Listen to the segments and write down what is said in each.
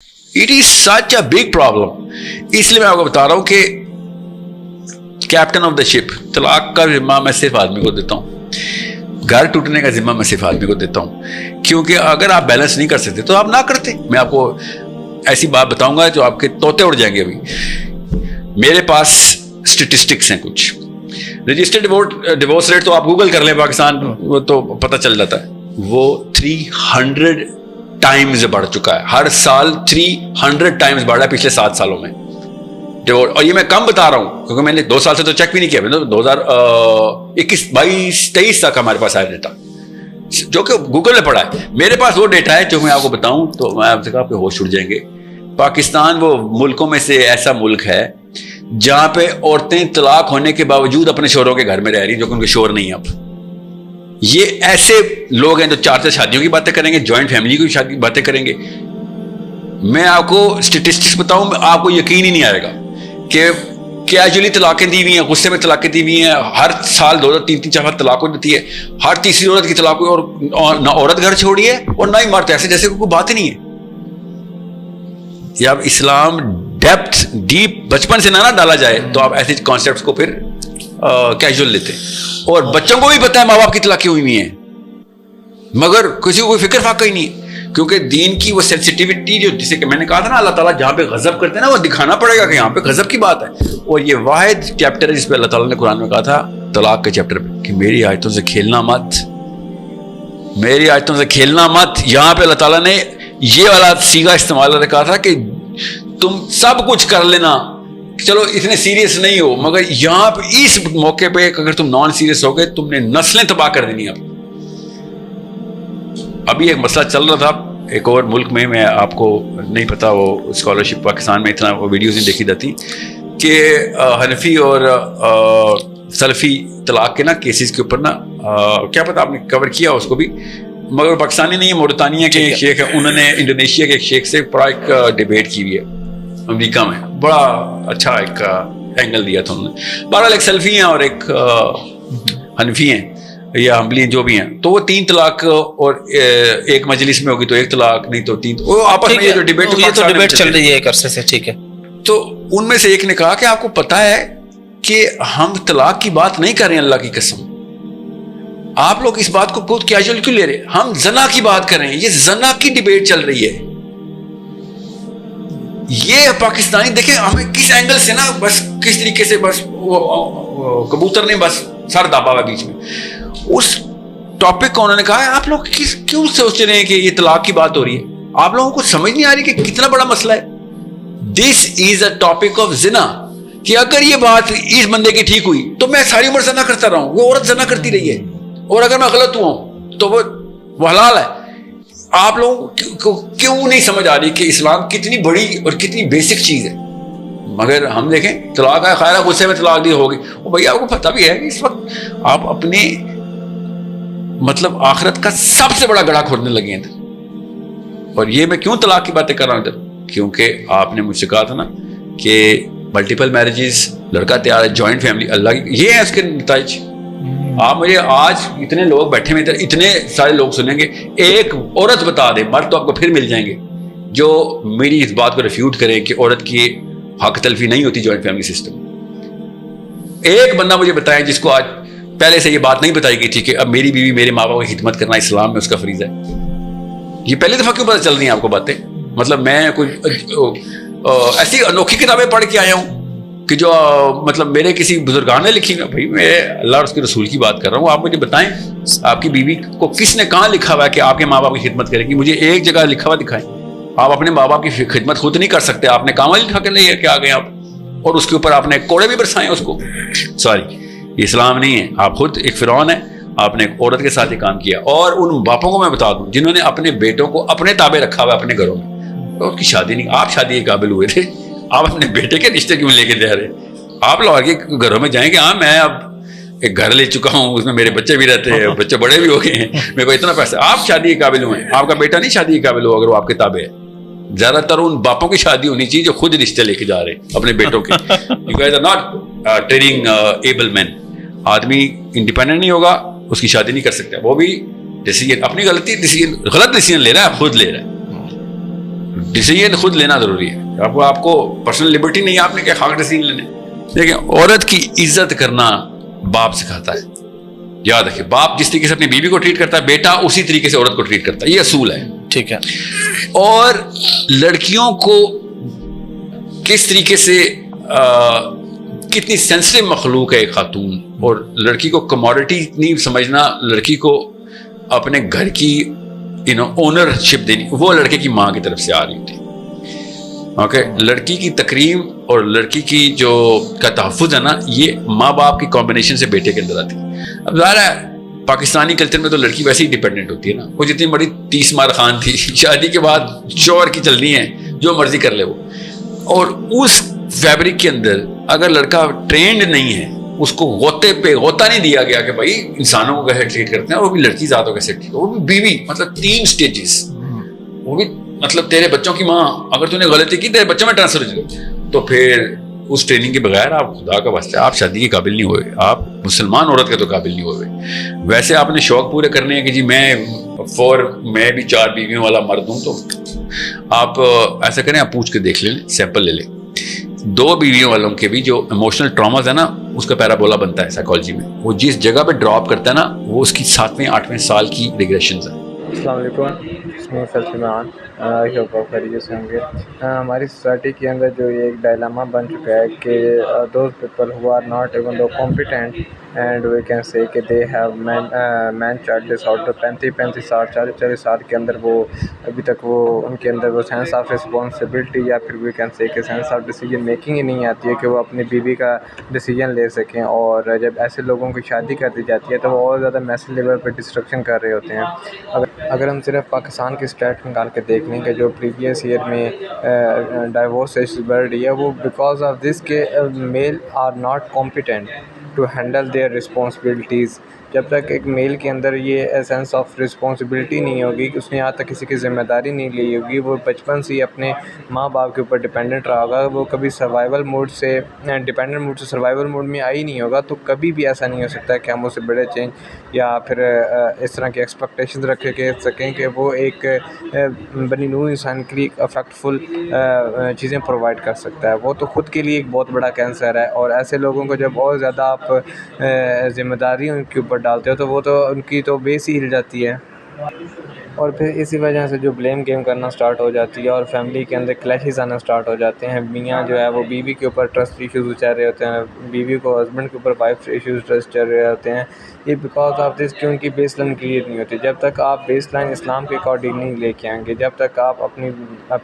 It is such a big problem. اس لیے میں آپ کو بتا رہا ہوں کہ کیپٹن آف دا شپ، طلاق کا ذمہ میں صرف آدمی کو دیتا ہوں، گھر ٹوٹنے کا ذمہ میں صرف آدمی کو دیتا ہوں. کیونکہ اگر آپ بیلنس نہیں کر سکتے تو آپ نہ کرتے. میں آپ کو ایسی بات بتاؤں گا جو آپ کے طوطے اڑ جائیں گے. ابھی میرے پاس اسٹیٹسٹکس ہیں کچھ. رجسٹرڈ ڈیورس ریٹ تو آپ گوگل کر لیں پاکستان، وہ تو پتہ چل جاتا ہے. وہ 300 ٹائمز بڑھ چکا ہے. ہر سال 300 ٹائمز بڑھ رہا ہے پچھلے 7 سالوں میں. اور یہ میں کم بتا رہا ہوں کیونکہ میں نے 2 سال سے تو چیک بھی نہیں کیا. 2021 22 23 تک ہمارے پاس آیا ڈیٹا جو کہ گوگل نے پڑھا ہے. میرے پاس وہ ڈیٹا ہے جو میں آپ کو بتاؤں تو میں آپ سے کہا آپ کے ہوش اڑ جائیں گے. پاکستان وہ ملکوں میں سے ایسا ملک ہے جہاں پہ عورتیں طلاق ہونے کے باوجود اپنے شوہروں کے گھر میں رہ رہی ہیں جو کہ ان کے شوہر نہیں ہیں. اب یہ ایسے لوگ ہیں جو 4 شادیوں کی باتیں کریں گے، جوائنٹ فیملی کی شادی باتیں کریں گے. میں آپ کو اسٹیٹسٹکس بتاؤں، آپ کو یقین ہی نہیں آئے گا کہ کیجولی طلاقیں دی ہوئی ہیں، غصے میں طلاقیں دی ہوئی ہیں. ہر سال 2 3 4 طلاق ہو جاتی ہے. ہر تیسری عورت کی طلاق ہوئی اور نہ عورت گھر چھوڑی ہے اور نہ ہی مرد، ایسے جیسے کوئی بات ہی نہیں ہے. یا اب اسلام ڈیپتھ ڈیپ بچپن سے نہ ڈالا جائے تو آپ ایسے کانسیپٹس کو پھر کیجول لیتے ہیں. اور بچوں کو بھی پتہ ہے ماں باپ کی طلاقیں ہوئی ہوئی ہیں مگر کسی کو کوئی فکر فاقہ ہی نہیں. کیونکہ دین کی وہ سینسٹیوٹی جو جسے کہ میں نے کہا تھا نا اللہ تعالیٰ جہاں پہ غضب کرتے ہیں نا وہ دکھانا پڑے گا کہ یہاں پہ غضب کی بات ہے. اور یہ واحد چیپٹر ہے جس پہ اللہ تعالیٰ نے قرآن میں کہا تھا طلاق کے چیپٹر پہ کہ میری آیتوں سے کھیلنا مت، میری آیتوں سے کھیلنا مت. یہاں پہ اللہ تعالیٰ نے یہ والا سیگا استعمال کہا تھا کہ تم سب کچھ کر لینا، چلو اتنے سیریس نہیں ہو، مگر یہاں پہ اس موقع پہ اگر تم نان سیریس ہو گئے تم نے نسلیں تباہ کر دینی. ابھی ایک مسئلہ چل رہا تھا ایک اور ملک میں آپ کو نہیں پتا، وہ اسکالرشپ پاکستان میں اتنا وہ ویڈیوز نہیں دیکھی جاتی کہ حنفی اور سلفی طلاق کے نا کیسز کے اوپر نا کیا پتا آپ نے کور کیا اس کو بھی، مگر پاکستانی نہیں ہے، موریتانیہ کے ایک شیخ ہے، انہوں نے انڈونیشیا کے ایک شیخ سے بڑا ایک ڈیبیٹ کی ہوئی ہے امریکہ میں. بڑا اچھا ایک اینگل دیا تھا انہوں نے. بہرحال ایک سلفی ہیں اور ایک حنفی ہیں یا حنبلی جو بھی ہیں، تو وہ 3 طلاق اور ایک مجلس میں ہوگی تو 1 طلاق نہیں تو 3، وہ آپس میں یہ جو ڈیبیٹ چل رہی ہے ایک عرصے سے. ٹھیک ہے، تو ان میں سے ایک نے کہا کہ آپ کو پتا ہے کہ ہم طلاق کی بات نہیں کر رہے ہیں، اللہ کی قسم آپ لوگ اس بات کو بہت کیجول کیوں لے رہے ہیں؟ ہم زنا کی بات کر رہے ہیں، یہ زنا کی ڈیبیٹ چل رہی ہے. یہ پاکستانی دیکھیں ہمیں کس اینگل سے نا بس کس طریقے سے بس کبوتر نے بس سر دابا ہوا بیچ میں. اس ٹاپک کو انہوں نے کہا ہے آپ لوگ کیوں سوچ رہے ہیں کہ یہ طلاق کی بات ہو رہی ہے؟ آپ لوگوں کو سمجھ نہیں آ رہی کہ کتنا بڑا مسئلہ ہے. دس از اے ٹاپک آف زنا، کہ اگر یہ بات اس بندے کی ٹھیک ہوئی تو میں ساری عمر زنا کرتا رہا ہوں، وہ عورت زنا کرتی رہی ہے، اور اگر میں غلط ہوا ہوں تو وہ حلال ہے. آپ لوگوں کو کیوں نہیں سمجھ آ رہی کہ اسلام کتنی بڑی اور کتنی بیسک چیز ہے؟ مگر ہم دیکھیں طلاق ہے خیر غصے میں طلاق دی ہوگی. وہ بھیا آپ کو پتہ بھی ہے کہ اس وقت آپ اپنے مطلب آخرت کا سب سے بڑا گڑھا کھودنے لگے ہیں. اور یہ میں کیوں طلاق کی باتیں کر رہا ہوں ادھر؟ کیونکہ آپ نے مجھ سے کہا تھا نا کہ ملٹیپل میرجز، لڑکا تیار ہے، جوائنٹ فیملی، اللہ کی یہ ہے اس کے نتائج. آپ مجھے آج اتنے لوگ بیٹھے ہوئے ادھر، اتنے سارے لوگ سنیں گے، ایک عورت بتا دے، مرد تو آپ کو پھر مل جائیں گے جو میری اس بات کو ریفیوٹ کریں کہ عورت کی حق تلفی نہیں ہوتی جوائنٹ فیملی سسٹم. ایک بندہ مجھے بتائیں جس کو آج پہلے سے یہ بات نہیں بتائی گئی تھی کہ اب میری بیوی میرے ماں باپ کی خدمت کرنا اسلام میں اس کا فریضہ ہے. یہ پہلی دفعہ کیوں پتہ چل رہی ہیں آپ کو باتیں؟ مطلب میں کوئی ایسی انوکھی کتابیں پڑھ کے آیا ہوں کہ جو مطلب میرے کسی بزرگان نے لکھی. بھائی میں اللہ اور اس کے رسول کی بات کر رہا ہوں. آپ مجھے بتائیں آپ کی بیوی کو کس نے کہاں لکھا ہوا ہے کہ آپ کے ماں باپ کی خدمت کرے گی؟ مجھے ایک جگہ لکھا ہوا دکھائیں. آپ اپنے ماں باپ کی خدمت خود نہیں کر سکتے، آپ نے کام والی لکھا کے لے کے آ گئے آپ، اور اس کے اوپر آپ نے کوڑے بھی برسائے اس کو. سوری، یہ اسلام نہیں ہے. آپ خود ایک فرعون ہے، آپ نے ایک عورت کے ساتھ یہ کام کیا. اور ان باپوں کو میں بتا دوں جنہوں نے اپنے بیٹوں کو اپنے تابع رکھا ہوا اپنے گھروں میں، اور اس کی شادی نہیں، آپ شادی کے قابل ہوئے تھے، آپ اپنے بیٹے کے رشتے کیوں لے کے دے رہے؟ آپ لوگ آگے گھروں میں جائیں گے، ہاں میں اب ایک گھر لے چکا ہوں، اس میں میرے بچے بھی رہتے ہیں، بچے بڑے بھی ہو گئے ہیں، میرے کو اتنا پیسہ. آپ شادی کے قابل ہوئے، آپ کا بیٹا نہیں شادی کے قابل ہو اگر وہ آپ کے تابع ہے. زیادہ تر ان باپوں کی شادی ہونی چاہیے جو خود رشتے لے کے جا رہے ہیں اپنے بیٹوں کے. You guys are not training able men. آدمی انڈیپینڈنٹ نہیں ہوگا، اس کی شادی نہیں کر سکتا. وہ بھی ڈیسیجن اپنی غلط ڈیسیجن لے رہا ہے، خود لے رہا ہے. ڈیسیجن خود لینا ضروری ہے. آپ کو پرسنل لبرٹی نہیں ہے, آپ نے کیا خاک ڈیسیجن لینے. دیکھیں عورت کی عزت کرنا باپ سکھاتا ہے. یاد رکھیں, باپ جس طریقے سے اپنی بیوی کو ٹریٹ کرتا ہے, بیٹا اسی طریقے سے عورت کو ٹریٹ کرتا ہے. یہ اصول ہے. ٹھیک ہے. اور لڑکیوں کو کس طریقے سے کتنی سینسٹیو مخلوق ہے ایک خاتون, اور لڑکی کو کموڈٹی نہیں سمجھنا, لڑکی کو اپنے گھر کی اونرشپ دینی, وہ لڑکے کی ماں کی طرف سے آ رہی تھی. اوکے, لڑکی کی تکریم اور لڑکی کی جو کا تحفظ ہے نا, یہ ماں باپ کی کمبینیشن سے بیٹے کے اندر آتی ہے. اب ظاہر ہے پاکستانی کلچر میں تو لڑکی ویسے ہی ڈیپینڈنٹ ہوتی ہے نا. وہ جتنی بڑی 30 مار خان تھی, شادی کے بعد شوہر کی چلنی ہے, جو مرضی کر لے وہ. اور اس فیبرک کے اندر اگر لڑکا ٹرینڈ نہیں ہے, اس کو غوطے پہ غوطہ نہیں دیا گیا کہ بھائی انسانوں کو کیسے ٹریٹ کرتے ہیں, وہ بھی لڑکی ذاتوں کیسے ٹریٹ, وہ بھی بیوی, مطلب 3 سٹیجز, وہ بھی مطلب تیرے بچوں کی ماں. اگر تو نے غلطی کی تیرے بچوں میں ٹرانسفر ہو جائے, تو پھر اس ٹریننگ کے بغیر آپ خدا کا واسطہ آپ شادی کے قابل نہیں ہوئے, آپ مسلمان عورت کے تو قابل نہیں ہوئے. ویسے آپ نے شوق پورے کرنے ہیں کہ جی میں بھی 4 بیویوں والا مرد ہوں, تو آپ ایسا کریں, آپ پوچھ کے دیکھ لیں, سیمپل لے لیں. 2 بیویوں والوں کے بھی جو ایموشنل ٹراماز ہے نا, اس کا پیرابولا بنتا ہے سائیکالوجی میں. وہ جس جگہ پہ ڈراپ کرتا ہے نا, وہ اس کی 7ویں 8ویں سال کی ریگریشنز ہیں. السلام علیکم. سلمان, آئی ہوپ آپ خیریت سے ہوں گے. ہماری سوسائٹی کے اندر جو یہ ایک ڈائلاما بن چکا ہے کہ those people who are not even too competent and we can say کہ they have man child this out 35 سال 40 سال کے اندر وہ ابھی تک وہ ان کے اندر وہ سینس آف رسپانسبلٹی یا پھر وی کین سے کہ سینس آف ڈیسیجن میکنگ ہی نہیں آتی ہے کہ وہ اپنی بیوی کا ڈیسیجن لے سکیں. اور جب ایسے لوگوں کی شادی کر دی جاتی ہے تو وہ اور زیادہ میسج لیول پہ ڈسٹرکشن کر رہے ہوتے ہیں. اگر ہم صرف پاکستان کی اسٹیٹ نکال کے دیکھ لیں کہ جو پریویس ایئر میں ڈائیورس ریشز بڑھ رہی ہے, وہ بیکاز آف دس کہ male are not competent to handle their responsibilities. جب تک ایک میل کے اندر یہ سینس آف رسپانسبلٹی نہیں ہوگی کہ اس نے آج تک کسی کی ذمہ داری نہیں لی ہوگی, وہ بچپن سے ہی اپنے ماں باپ کے اوپر ڈپینڈنٹ رہا ہوگا, وہ کبھی سروائیول موڈ سے ڈپینڈنٹ موڈ سے سروائیول موڈ میں آئی نہیں ہوگا, تو کبھی بھی ایسا نہیں ہو سکتا کہ ہم اسے بڑے چینج یا پھر اس طرح کی ایکسپیکٹیشنز رکھے کہ سکیں کہ وہ ایک بنی نوع انسان کے لیے افیکٹفل چیزیں پرووائڈ کر سکتا ہے. وہ تو خود کے لیے ایک بہت بڑا کینسر ہے, اور ایسے لوگوں کو جب اور زیادہ آپ ذمہ داری ان کے اوپر ڈالتے ہو تو وہ تو ان کی تو بیس ہی ہل جاتی ہے, اور پھر اسی وجہ سے جو بلیم گیم کرنا سٹارٹ ہو جاتی ہے, اور فیملی کے اندر کلیشز آنا سٹارٹ ہو جاتے ہیں. میاں جو ہے وہ بیوی کے اوپر ٹرسٹ ایشوز چل رہے ہوتے ہیں, بیوی کو ہسبینڈ کے اوپر وائف ایشوز ٹرسٹ چل رہے ہوتے ہیں. یہ بیکاز آف دس کہ ان کی بیس لائن کلیئر نہیں ہوتی. جب تک آپ بیس لائن اسلام کے اکارڈنگ نہیں لے کے آئیں گے, جب تک آپ اپنی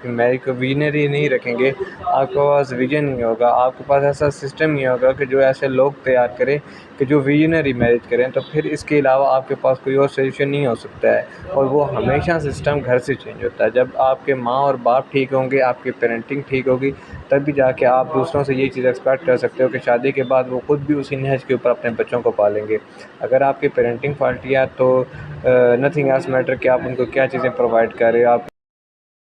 میرج کو ویژنری نہیں رکھیں گے, آپ کے پاس ویژن نہیں ہوگا, آپ کے پاس ایسا سسٹم نہیں ہوگا کہ جو ایسے لوگ تیار کرے کہ جو ویژنری میرج کریں, تو پھر اس کے علاوہ آپ کے پاس کوئی اور سولوشن نہیں ہو سکتا ہے. اور وہ ہمیشہ سسٹم گھر سے چینج ہوتا ہے. جب آپ کے ماں اور باپ ٹھیک ہوں گے, آپ کی پیرنٹنگ ٹھیک ہوگی, تب بھی جا کے آپ دوسروں سے یہ چیز ایکسپیکٹ کر سکتے ہو کہ شادی کے بعد وہ خود بھی اسی نہج کے اوپر اپنے بچوں کو پالیں گے. اگر آپ کی پیرنٹنگ فالٹی ہے تو نتھنگ ایلس میٹر کہ آپ ان کو کیا چیزیں پرووائڈ کر رہے ہو. آپ